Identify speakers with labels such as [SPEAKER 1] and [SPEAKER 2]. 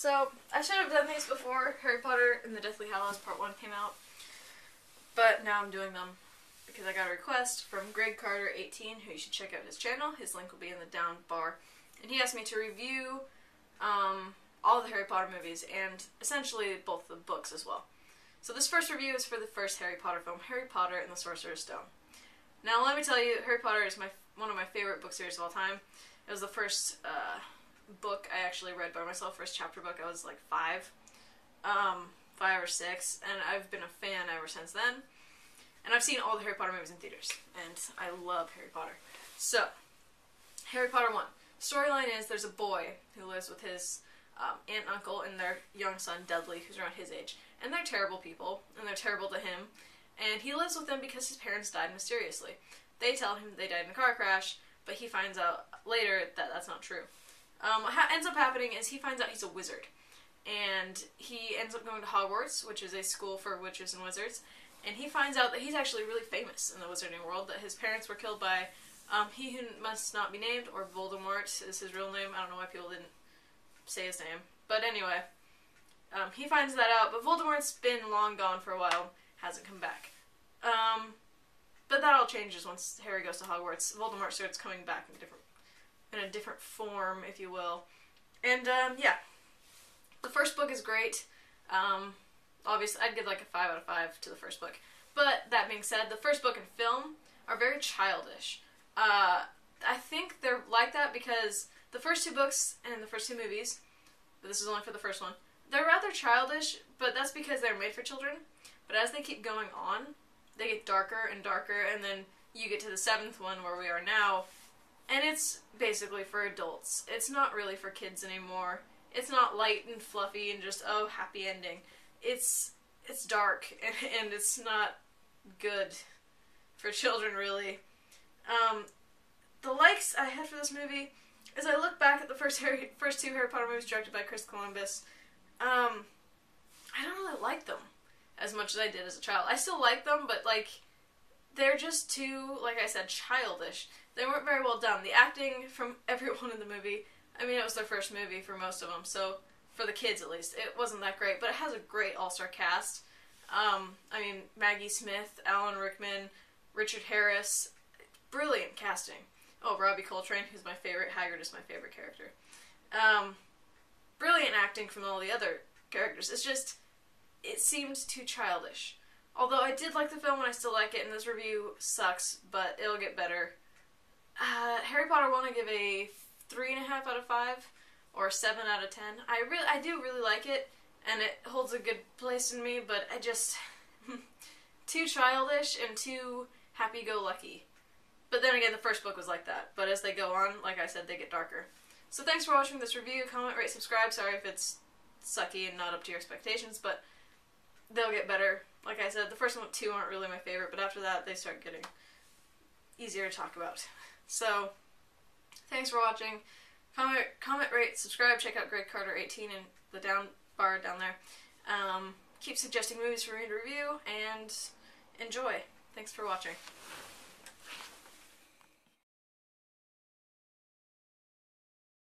[SPEAKER 1] So, I should have done these before Harry Potter and the Deathly Hallows Part 1 came out, but now I'm doing them because I got a request from Greg Carter 18, who you should check out his channel. His link will be in the down bar. And he asked me to review all the Harry Potter movies, and essentially both the books as well. So this first review is for the first Harry Potter film, Harry Potter and the Sorcerer's Stone. Now let me tell you, Harry Potter is one of my favorite book series of all time. It was the first book I actually read by myself, first chapter book. I was like 5 or 6, and I've been a fan ever since then. And I've seen all the Harry Potter movies in theaters, and I love Harry Potter. So, Harry Potter 1. Storyline is there's a boy who lives with his aunt and uncle and their young son, Dudley, who's around his age. And they're terrible people, and they're terrible to him. And he lives with them because his parents died mysteriously. They tell him they died in a car crash, but he finds out later that that's not true. What ends up happening is he finds out he's a wizard. And he ends up going to Hogwarts, which is a school for witches and wizards. And he finds out that he's actually really famous in the wizarding world, that his parents were killed by he who must not be named, or Voldemort is his real name. I don't know why people didn't say his name. But anyway, he finds that out, but Voldemort's been long gone for a while, hasn't come back. But that all changes once Harry goes to Hogwarts. Voldemort starts coming back in a different form, if you will. And, yeah. The first book is great. Obviously, I'd give like a 5 out of 5 to the first book. But, that being said, the first book and film are very childish. I think they're like that because the first 2 books and the first 2 movies, but this is only for the first one, they're rather childish, but that's because they're made for children. But as they keep going on, they get darker and darker, and then you get to the 7th one where we are now, and it's basically for adults. It's not really for kids anymore. It's not light and fluffy and just, oh, happy ending. It's dark, and it's not good for children, really. The likes I had for this movie, as I look back at the first 2 Harry Potter movies directed by Chris Columbus, I don't really like them as much as I did as a child. I still like them, but, like, they're just too, like I said, childish. They weren't very well done. The acting from everyone in the movie, I mean, it was their first movie for most of them, so, for the kids at least, it wasn't that great, but it has a great all-star cast. I mean, Maggie Smith, Alan Rickman, Richard Harris, brilliant casting. Oh, Robbie Coltrane, who's my favorite. Hagrid is my favorite character. Brilliant acting from all the other characters. It's just, it seemed too childish. Although I did like the film and I still like it, and this review sucks, but it'll get better. Harry Potter 1 I give a 3.5 out of 5, or 7 out of 10. I do really like it, and it holds a good place in me, but I just, too childish and too happy-go-lucky. But then again, the first book was like that. But as they go on, like I said, they get darker. So thanks for watching this review. Comment, rate, subscribe. Sorry if it's sucky and not up to your expectations, but they'll get better. Like I said, the first 2 aren't really my favorite, but after that, they start getting easier to talk about. So, thanks for watching. Comment, rate, subscribe. Check out Greg Carter 18 in the down bar down there. Keep suggesting movies for me to review, and enjoy. Thanks for watching.